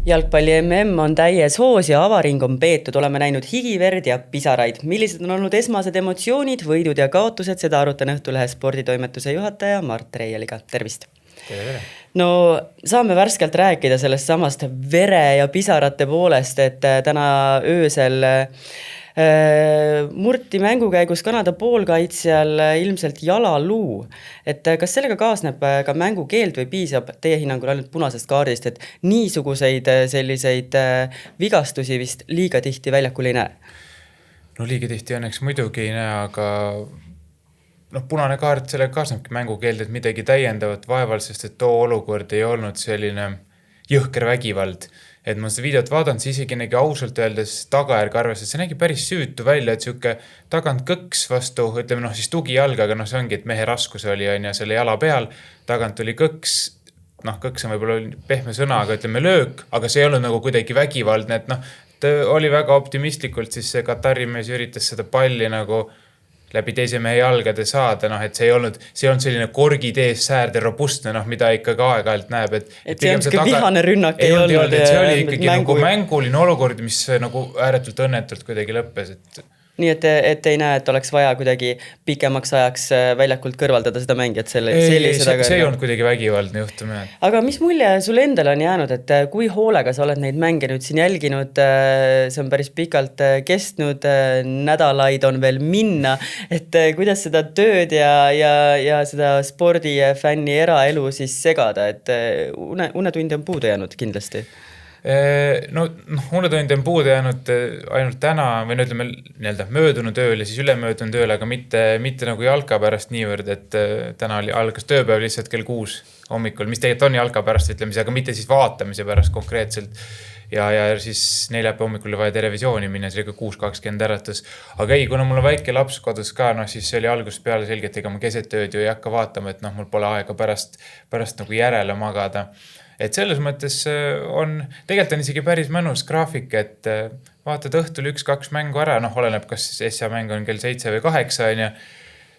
Jalgpalli MM on täies hoos ja avaring on peetud, oleme näinud higiverd ja pisaraid. Millised on olnud esmased emotsioonid, võidud ja kaotused, seda arutan Õhtulehe sporditoimetuse juhataja Mart Reieliga. Tervist! Tere. No saame värskelt rääkida sellest samast vere ja pisarate poolest, et täna öösel murti mängu käigus Kanada poolkaitsjal ilmselt jalaluu. Et kas sellega kaasneb ka mängukeeld või piisab teie hinnangul ainult punasest kaardist, et niisuguseid selliseid vigastusi vist liiga tihti väljakul ei näe? No liiga tihti õnneks muidugi ei näe, aga punane kaart sellega kaasnebki mängukeeld, et midagi täiendavat vaeval, sest et too olukord ei olnud selline jõhker vägivald. Et ma seda videot vaadanud, siis isegi nägi ausalt öeldes tagajärg arvestades, see nägi päris süütu välja, et siuke tagant kõks vastu, ütleme siis tugijalga, aga see ongi, et mehe raskus oli selle jala peal, tagant oli kõks, kõks on võib-olla pehme sõna, aga ütleme löök, aga see ei olnud nagu kuidagi vägivaldne, et ta oli väga optimistlikult, siis see Katari mees üritas seda palli nagu läbi teise mehe jalgade saada, et see ei olnud selline korgitees säärde robustne, mida ikka ka aeg-ajalt näeb. Et see on vihane rünnak ei olnud. See oli ikkagi nagu mänguline olukord, mis nagu ääretult õnnetult kuidagi lõppes, Nii et ei näe, et oleks vaja kuidagi pikemaks ajaks väljakult kõrvaldada seda mängijat sellise taga. See ei olnud kuidagi vägivaldne juhtum. Aga mis mulje sulle endale on jäänud, et kui hoolega sa oled neid mänge nüüd siin jälginud, see on päris pikalt kestnud, nädalaid on veel minna, et kuidas seda tööd ja seda spordifänni eraelu siis segada, et unetundi on puudu jäänud kindlasti? Unetundi on puudu jäänud ainult täna või ütleme möödunud ööl ja siis ülemöödunud ööl, aga mitte nagu jalka pärast niivõrd, et täna algas tööpäev lihtsalt kell 6 hommikul, mis tegelikult on jalka pärast ütlemise, aga mitte siis vaatamise pärast konkreetselt. Ja siis neljapäeva hommikul oli vaja televisiooni minna, see oli ka 6.20 äratus. Aga kuna mul on väike laps kodus ka, siis see oli algusest peale selgelt, ega ma keset ööd ju ei hakka vaatama, et mul pole aega pärast nagu järele magada. Et selles mõttes tegelikult on isegi päris mõnus graafik, et vaatad õhtul 1-2 mängu ära, oleneb, kas SA mäng on kell 7 või 8,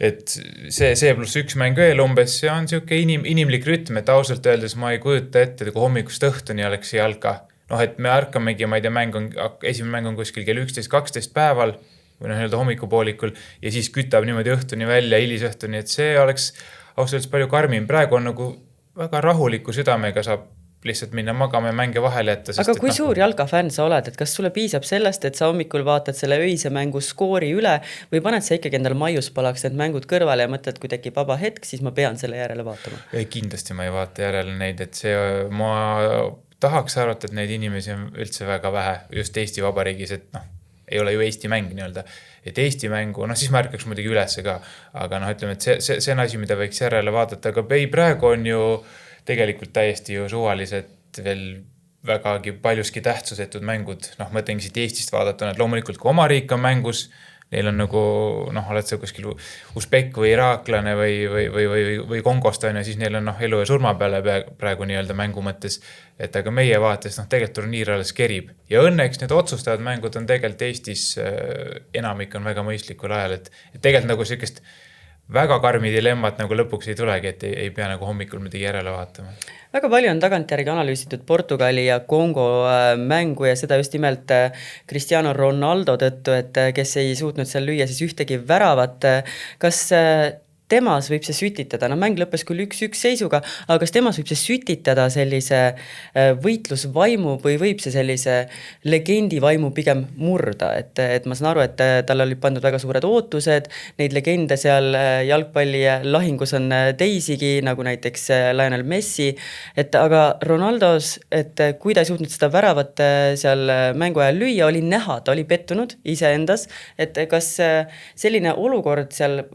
et see pluss 1 mäng veel umbes, see on siuke inimlik rütm, et ausalt öeldes ma ei kujuta ette, kui hommikust õhtuni oleks see jalka. Et me ärkamegi, ma ei tea, esimene mäng on kuskil kell 11-12 päeval või hommikupoolikul ja siis kütab niimoodi õhtuni välja, hilisõhtuni, et see oleks ausalt öeldes palju karmim. Praegu on nagu väga rahuliku südamega saab lihtsalt minna magama ja mänge vahele jätta. Aga kui suur jalkafänn sa oled, et kas sulle piisab sellest, et sa hommikul vaatad selle öise mängu skoori üle või paned sa ikkagi endal maiuspalaks need mängud kõrvale ja mõtled, kui tekib vaba hetk, siis ma pean selle järele vaatama? Kindlasti ma ei vaata järele neid, et ma tahaks arvata, et neid inimesi on üldse väga vähe just Eesti Vabariigis, et ei ole ju Eesti mäng et Eesti mängu, siis märkaks muidugi ülesse ka, aga ütleme, et see on asi, mida võiks järele vaadata, aga praegu on ju tegelikult täiesti ju suvalised veel vägagi paljuski tähtsusetud mängud, mõtlengi siit Eestist vaadata, et loomulikult kui oma riik on mängus, neil on nagu, oled sa kuskil Usbek või iraaklane või Kongost, siis neil on elu ja surma peale praegu mängu mõttes, et aga meie vaates tegelikult turniir alles kerib ja õnneks need otsustavad mängud on tegelikult Eestis enamik on väga mõistlikul ajal, et tegelikult nagu sellist väga karmi dilemmat nagu lõpuks ei tulegi, et ei pea nagu hommikul midagi järele vaatama. Väga palju on tagantjärgi analüüsitud Portugali ja Kongo mängu ja seda just nimelt Cristiano Ronaldo tõttu, et kes ei suutnud seal lüüa siis ühtegi väravat. Kas temas võib see sütitada, mäng lõppes küll 1-1 seisuga, aga kas temas võib see sütitada sellise võitlusvaimu või võib see sellise legendi vaimu pigem murda, et ma saan aru, et tal oli pandud väga suured ootused, neid legende seal jalgpalli lahingus on teisigi, nagu näiteks Lionel Messi, aga Ronaldos, et kui ta ei suutnud seda väravat seal mängu ajal lüüa, oli näha, ta oli pettunud iseendas, et kas selline olukord seal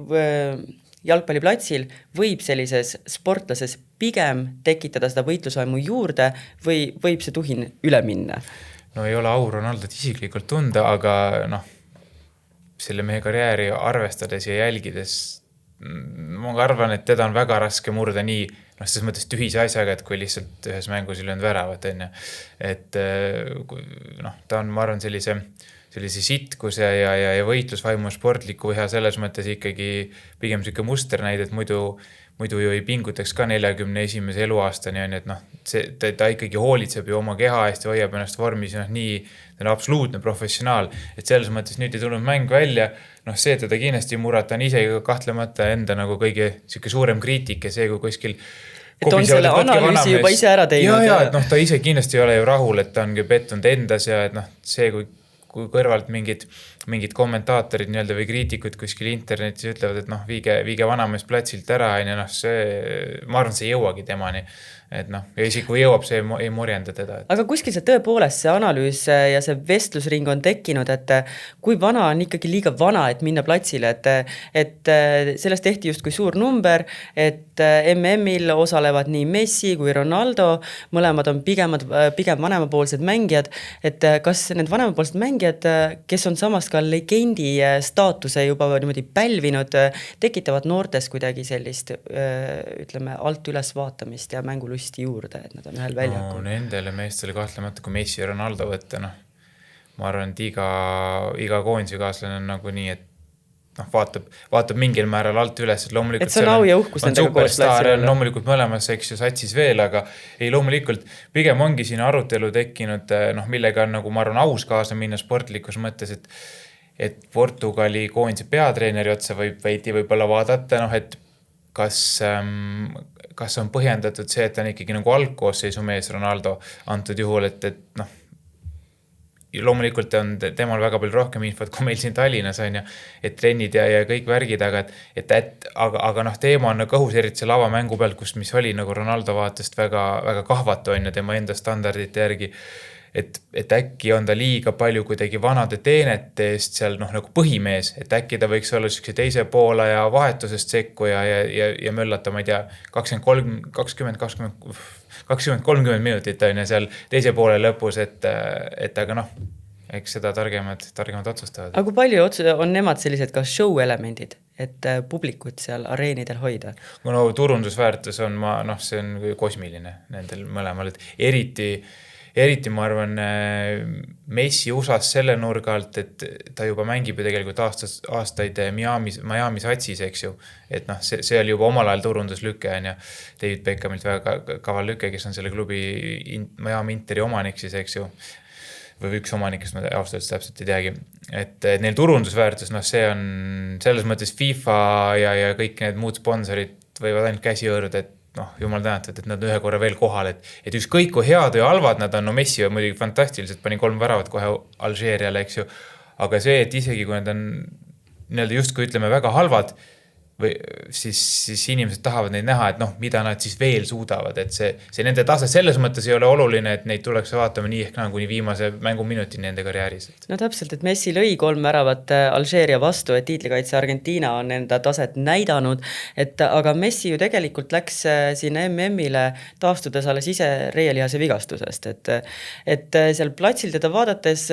jalgpalliplatsil võib sellises sportlases pigem tekitada seda võitlusvaimu juurde või võib see tuhin üle minna? No ei ole au Ronaldot isiklikult tunda, aga selle mehe karjääri arvestades ja jälgides ma arvan, et teda on väga raske murda nii, selles mõttes tühise asjaga, et kui lihtsalt ühes mängus ei löönud väravat, et ta on, ma arvan, sellise sellise sitkuse ja võitlusvaimu sportliku viha selles mõttes ikkagi pigem selline musternäide, et muidu ju ei pingutaks ka 41. eluaastani, on, et noh, ta ikkagi hoolitseb ju oma keha eest ja hoiab ennast vormis, noh, nii ta on absoluutne professionaal, et selles mõttes nüüd ei tulnud mäng välja, noh, see teda kindlasti murata on ise kahtlemata enda nagu kõige siuke suurem kriitik ja see, kui kuskil et on selle analüüsi juba ise ära teinud. Ja, et noh, ta ise kindlasti ei ole ju rahul, et ta on pettunud endas ja et noh, see, kui kõrvalt mingid kommentaatorid nii-öelda või kriitikud kuskil internetis ütlevad, et noh, viige vanamees platsilt ära, ja noh, ma arvan, see ei jõuagi temani. Et noh, ja isegi kui jõuab, see ei morjenda teda. Aga kuskil see tõepoolest see analüüs ja see vestlusring on tekkinud, et kui vana on ikkagi liiga vana, et minna platsile, et sellest tehti just kui suur number, et MM-il osalevad nii Messi kui Ronaldo, mõlemad on pigem vanemapoolsed mängijad, et kas need vanemapoolsed mängijad, kes on samas ka legendi staatuse juba niimoodi pälvinud, tekitavad noortes kuidagi sellist, ütleme, alt üles vaatamist ja mängulusti juurde, et nad on ühel väljakul. No, nendele meestele kahtlemata, kui Messi ja Ronaldo võtta, noh, ma arvan, et iga koondise kaaslane on nagu nii, et noh, vaatab mingil määral alt üles, et loomulikult et see on au ja uhkus nendega koos platsile. Loomulikult mõlemas, eks ju, satsis veel, aga ei, loomulikult pigem ongi siin arutelu tekkinud, noh, millega on nagu, ma arvan, aus kaasa minna sportlikus mõttes, et Portugali koondise peatreeneri otsa võib-olla vaadata, noh, et kas on põhjendatud see, et on ikkagi nagu algkoosseisu mees Ronaldo antud juhul, et noh, loomulikult on temal väga palju rohkem infot, kui meil siin Tallinnas on ja et trennid ja kõik värgid, aga noh, teema on kõhus eriti selle avamängu pealt, mis oli nagu Ronaldo vaatest väga, väga kahvatu on ja tema enda standardite järgi, et äkki on ta liiga palju kuidagi vanade teenete eest seal noh, nagu põhimees, et äkki ta võiks olla siukse teise poole ja vahetusest sekkuja ja möllata, ma ei tea, 20-30 minutit on ja seal teise poole lõpus, et aga noh, eks seda targemad otsustavad. Aga kui palju on nemad sellised ka show elemendid, et publikut seal areenidel hoida? No turundusväärtus on, see on kosmiline nendel mõlemal, et eriti ma arvan Messi USAs selle nurga alt, et ta juba mängib ju tegelikult aastaid Miami satsis, eks ju. Et noh, see oli juba omal ajal turunduslüke on ja David Beckhamilt väga kaval lüke, kes on selle klubi Miami Interi omanik siis, eks ju. Või üks omanikest, ma ausalt täpselt ei teagi. Et neil turundusväärtus, noh, see on selles mõttes FIFA ja kõik need muud sponsorid võivad ainult käsi õõruda, et noh, jumal tänatud, et nad on ühe korra veel kohal, et ükskõik kui head ja halvad nad on, no Messi on muidugi fantastiliselt, pani 3 väravat kohe Alžeeriale, eks ju, aga see, et isegi kui nad on nii-öelda just kui ütleme väga halvad, või siis inimesed tahavad neid näha, et noh, mida nad siis veel suudavad, et see nende tase selles mõttes ei ole oluline, et neid tuleks vaatama nii ehk kuni viimase mänguminuti nende karjääris. No täpselt, et Messi lõi 3 väravat Alžeeria vastu, et tiitlikaitse Argentiina on enda taset näidanud, aga Messi ju tegelikult läks sinna MM-ile taastudes alles ise reielihase vigastusest, et seal platsil teda vaadates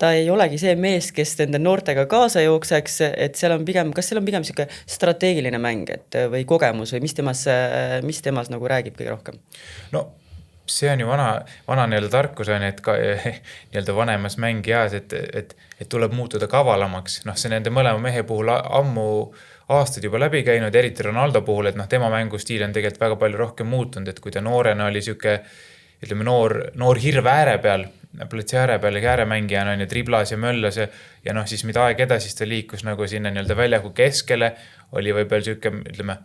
ta ei olegi see mees, kes nende noortega kaasa jookseks, et seal on pigem, kas seal on pigem siuke strateegiline mäng, või kogemus või mis temas nagu räägib kõige rohkem? No see on ju vana nii-öelda tarkus on, et ka nii-öelda vanemas mängijas, et tuleb muutuda kavalamaks. Noh, see nende mõlema mehe puhul ammu aastad juba läbi käinud, eriti Ronaldo puhul, et noh, tema mängustiil on tegelikult väga palju rohkem muutunud, et kui ta noorena oli siuke, ütleme, noor hirve ääre peal, platsi ääre peal ja ääremängijana on ja triblas ja möllas ja noh, siis mida aeg edasi ta liikus nagu sinna nii-öelda väljaku keskele, oli võib-olla siuke, ütleme,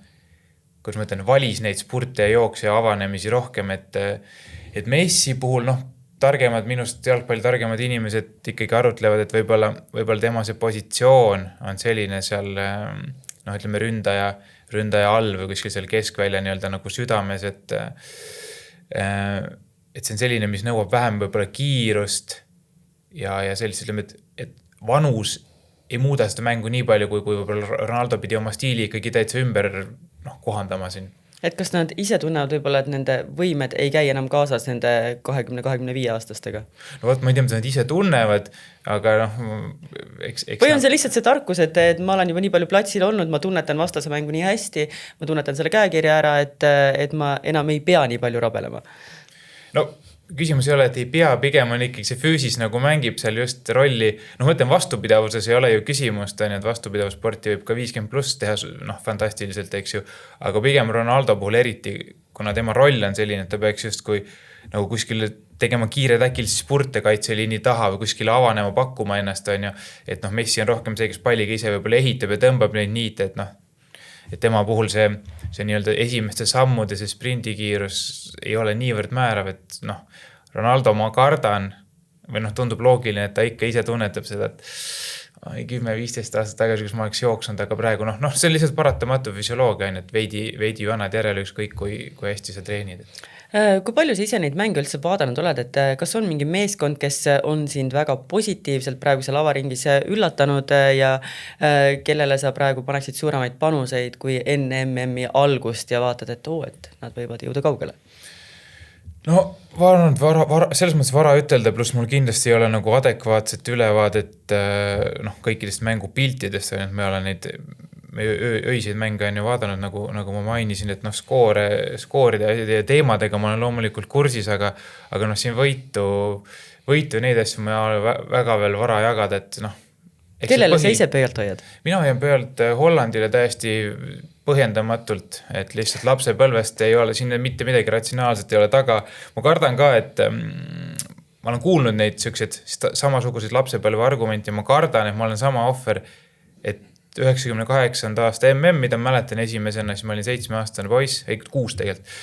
kus ma ütlen, valis neid spurte ja jookse ja avanemisi rohkem, et Messi puhul, noh, jalgpalli targemad inimesed ikkagi arutlevad, et võib-olla tema see positsioon on selline seal, noh, ütleme, ründaja all või kuskil seal keskvälja nii-öelda nagu südames, et see on selline, mis nõuab vähem võib-olla kiirust ja sellist, ütleme, et vanus ei muuda seda mängu nii palju, kui võib-olla Ronaldo pidi oma stiili ikkagi täitsa ümber kohandama siin. Et kas nad ise tunnevad võib-olla, et nende võimed ei käi enam kaasas nende 20-25 aastastega? No võt, ma ei tea, mida nad ise tunnevad, aga noh, või on see lihtsalt see tarkus, et ma olen juba nii palju platsil olnud, ma tunnetan vastase mängu nii hästi, ma tunnetan selle käekirja ära, et ma enam ei pea nii palju rabelema? No küsimus ei ole, et ei pea, pigem on ikkagi see füüsis nagu mängib seal just rolli. Noh, mõtlen vastupidavuses ei ole ju küsimust, on ju, et vastupidavussporti võib ka 50+ teha, noh, fantastiliselt, eks ju. Aga pigem Ronaldo puhul eriti, kuna tema roll on selline, et ta peaks just kui nagu kuskil tegema kiire äkilisi spurte kaitseliini taha või kuskil avanema pakkuma ennast, on ju. Et noh, Messi on rohkem see, kes palliga ise võib-olla ehitab ja tõmbab neid niite, et noh, et tema puhul see nii-öelda esimeste sammude, see sprindikiirus ei ole niivõrd määrav, et noh, Ronaldo ma kardan, või noh, tundub loogiline, et ta ikka ise tunnetab seda, et 10-15 aastat tagasi, kus ma oleks jooksnud, aga praegu noh, see on lihtsalt paratamatu füsioloogia, et veidi vanad järele ükskõik, kui hästi sa treenid. Kui palju sa ise neid mänge üldse vaadanud oled, et kas on mingi meeskond, kes on sind väga positiivselt praegusel avaringis üllatanud ja kellele sa praegu paneksid suuremaid panuseid kui enne MM-i algust ja vaatad, et nad võivad jõuda kaugele? No selles mõttes vara ütelda, pluss mul kindlasti ei ole nagu adekvaatset ülevaadet noh, kõikidest mängupiltidest, et me oleme neid öiseid mänge on ju vaadanud, nagu ma mainisin, et noh, skooride ja teemadega ma olen loomulikult kursis, aga noh, siin võitu neid asju ma olen väga veel vara jagada, et noh. Kellele sa ise pöölt hoiad? Mina hoian pöölt Hollandile täiesti põhjendamatult, et lihtsalt lapsepõlvest ei ole, siin mitte midagi ratsionaalset ei ole taga. Ma kardan ka, et ma olen kuulnud neid sellised samasuguseid lapsepõlve argumente ja ma kardan, et ma olen sama ohver, et 98. aasta MM, mida mäletan esimesena, siis ma olin 7-aastane poiss, 6 tegelikult.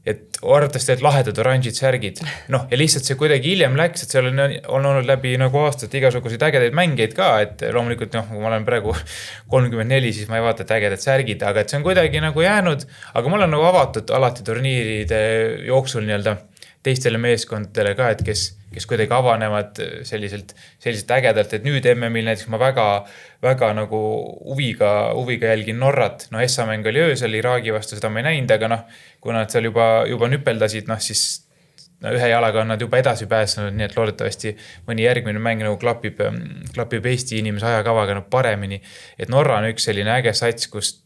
Et arvatavasti, et lahedad oranžid särgid. Noh, ja lihtsalt see kuidagi hiljem läks, et seal on olnud läbi nagu aastat igasuguseid ägedaid mängeid ka, et loomulikult, noh, kui ma olen praegu 34, siis ma ei vaata, et ägedad särgid, aga et see on kuidagi nagu jäänud, aga ma olen nagu avatud alati turniiride jooksul nii-öelda teistele meeskondadele ka, et kes kuidagi avanevad selliselt ägedalt, et nüüd MM-il näiteks ma väga nagu huviga jälgin Norrat. No Essa-mäng oli öösel, Iraagi vastu seda ma ei näinud, aga noh, kui nad seal juba nüpeldasid, noh siis ühe jalaga on nad juba edasi pääsenud, nii et loodetavasti mõni järgmine mäng nagu klapib Eesti inimese ajakavaga paremini. Et Norra on üks selline äge sats, kus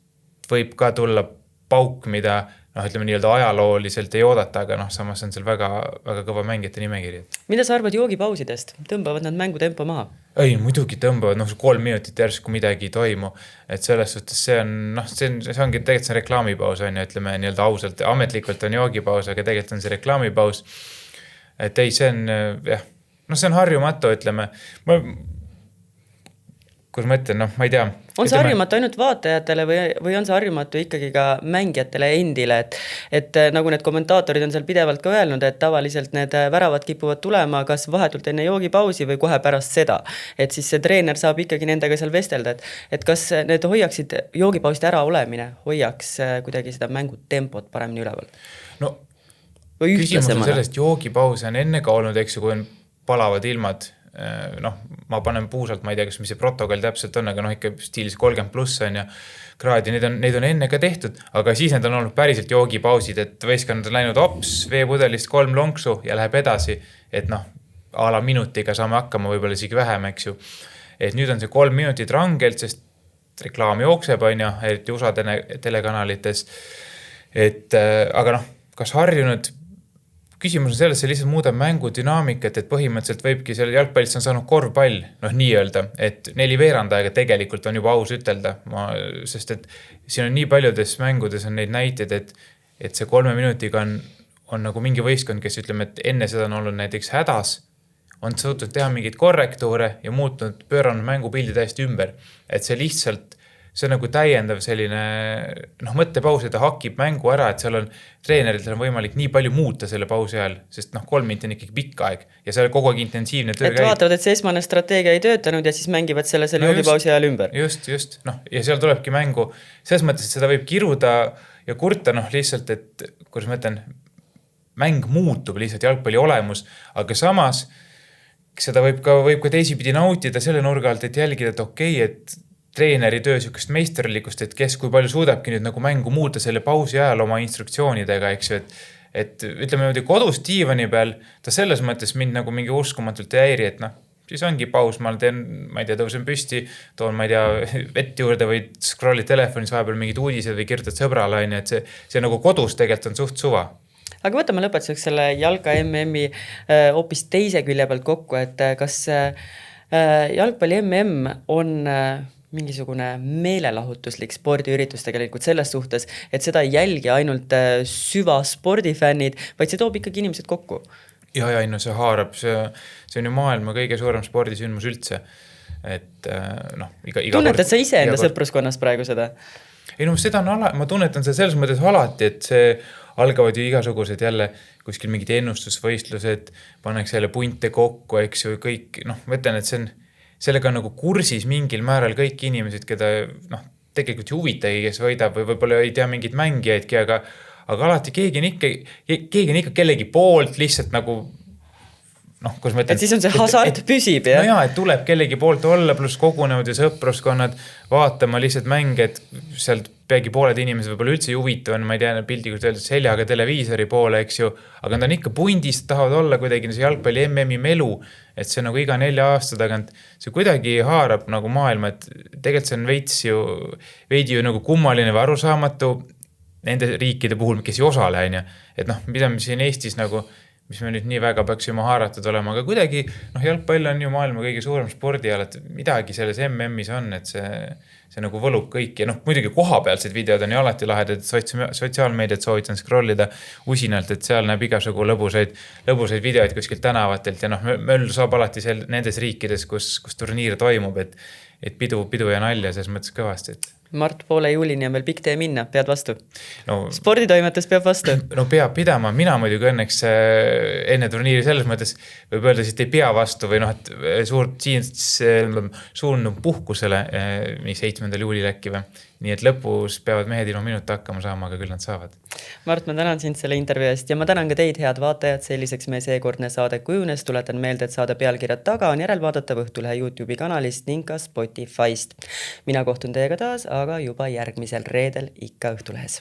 võib ka tulla pauk, mida noh, ütleme nii-öelda ajalooliselt ei oodata, aga noh, samas on seal väga kõva mängijate nimekiri. Mida sa arvad joogipausidest? Tõmbavad nad mängutempo maha? Ei, muidugi tõmbavad, noh 3 minutit järsku midagi ei toimu, et selles suhtes see on, noh, see ongi tegelikult see reklaamipaus, on ju, ütleme nii-öelda ausalt, ametlikult on joogipaus, aga tegelikult on see reklaamipaus, et ei, see on, jah, noh, see on harjumatu, ütleme, kus ma ütlen, noh, ma ei tea. On see harjumatu ainult vaatajatele või on see harjumatu ikkagi ka mängijatele endile, et nagu need kommentaatorid on seal pidevalt ka öelnud, et tavaliselt need väravad kipuvad tulema kas vahetult enne joogipausi või kohe pärast seda, et siis see treener saab ikkagi nendega seal vestelda, et kas need hoiaksid joogipauside ära olemine, hoiaks kuidagi seda mängutempot paremini üleval? No, või küsimus on sellest, joogipause on enne ka olnud, eks ju, kui on palavad ilmad, noh, ma panen puusalt, ma ei tea, mis see protokoll täpselt on, aga noh, ikka stiilis 30+ on ja kraadi, neid on enne ka tehtud, aga siis need on olnud päriselt joogipausid, et võistkond on läinud veepudelist 3 lonksu ja läheb edasi, et noh, a la minutiga saame hakkama, võib-olla isegi vähem, eks ju. Et nüüd on see 3 minutit rangelt, sest reklaam jookseb, on ju, eriti USA telekanalites, aga noh, kas harjunud? Küsimus on selles, see lihtsalt muudab mängu dünaamikat, et põhimõtteliselt võibki selle jalgpallist on saanud korvpall, noh nii öelda, et 4 veerandaega tegelikult on juba aus ütelda, sest et siin on nii paljudes mängudes on neid näiteid, et see 3 minutiga on nagu mingi võistkond, kes ütleme, et enne seda on olnud näiteks hädas, on suutnud teha mingeid korrektuure ja pööranud mängupildi täiesti ümber, et see lihtsalt see on nagu täiendav selline mõttepaus, et ta hakib mängu ära, et seal on treeneritel on võimalik nii palju muuta selle pausi ajal, sest 3 minutit on ikkagi pikk aeg ja seal kogu aeg intensiivne töö käib. Et vaatavad, et see esmane strateegia ei töötanud ja siis mängivad selle joogipausi ajal ümber. Just. Noh, ja seal tulebki mängu, selles mõttes, et seda võib kiruda ja kurta lihtsalt, et kuidas ma ütlen, mäng muutub lihtsalt jalgpalli olemus, aga samas seda võib ka teisipidi nautida selle nurga alt, et jälgida, et okei, et treeneri töö sükest meisterlikust, et kes kui palju suudabki nüüd nagu mängu muuta selle pausi ajal oma instruktsioonidega, eks ju, et ütleme niimoodi kodus diivani peal, ta selles mõttes mind nagu mingi uskumatult ei häiri, et noh, siis ongi paus, ma teen, ma ei tea, tõusen püsti, toon, ma ei tea, vett juurde või scrollid telefonis vahepeal mingid uudised või kirjutad sõbrale, et see nagu kodus tegelikult on suht suva. aga võtame lõpetuseks selle jalka MM-i hoopis teise külje pealt kokku, et kas jalgpalli MM on mingisugune meelelahutuslik spordiüritus tegelikult selles suhtes, et seda ei jälgi ainult süvaspordifännid, vaid see toob ikkagi inimesed kokku. Ja, no see haarab, see on ju maailma kõige suurem spordisündmus üldse. Et noh, tunnetad sa ise enda sõpruskonnas praegu seda? Ei, seda on ma tunnetan seda selles mõttes alati, et see algavad ju igasugused jälle kuskil mingid ennustusvõistlused, pannakse jälle punte kokku, eks ju, kõik, ma ütlen, et see on sellega nagu kursis mingil määral kõik inimesed, keda tegelikult ju huvitagi, kes võidab või võib-olla ei tea mingid mängijaidki, aga alati keegi on ikka kellegi poolt lihtsalt nagu kus ma ütlen, et siis on see hasart püsib, jah? No jaa, et tuleb kellegi poolt olla, pluss kogunevad ja sõpruskonnad vaatama lihtsalt mänge, et sealt peagi pooled inimesed võib-olla üldse huvitav, ma ei tea, pildikult öeldes seljaga televiisori poole, eks ju, aga nad on ikka pundist, tahavad olla kuidagi see jalgpalli MM-i melu, et see nagu iga 4 aasta tagant, see kuidagi haarab nagu maailma, et tegelikult see on veidi ju nagu kummaline või arusaamatu nende riikide puhul, kes ei osale, et mida me siin Eestis nagu mis me nüüd nii väga peaksime haaratud olema, aga kuidagi, jalgpall on ju maailma kõige suurem spordiala, et midagi selles MM-is on, et see nagu võlub kõik ja muidugi kohapealsed videod on ju alati lahedad, et sotsiaalmeediat soovitan scrollida usinalt, et seal näeb igasugu lõbusaid videoid kuskilt tänavatelt ja möll saab alati nendes riikides, kus turniir toimub, et pidu ja nalja selles mõttes kõvasti, et Mart, poole juulini on veel pikk tee minna, pead vastu. Sporditoimetus peab vastu. Peab pidama, mina muidugi õnneks enne turniiri selles mõttes võib öelda, et ei pea vastu või suund puhkusele 7. juulil äkki või. Nii et lõpus peavad mehed ilma minuta hakkama saama, aga küll nad saavad. Mart, ma tänan sind selle intervjuu eest ja ma tänan ka teid, head vaatajad, selliseks meie seekordne saade kujunes. Tuletan meelde, et saade pealkirjad taga on järelvaadatav Õhtulehe YouTube'i kanalist ning ka Spotify'st. Mina kohtun teiega taas, aga juba järgmisel reedel ikka Õhtulehes.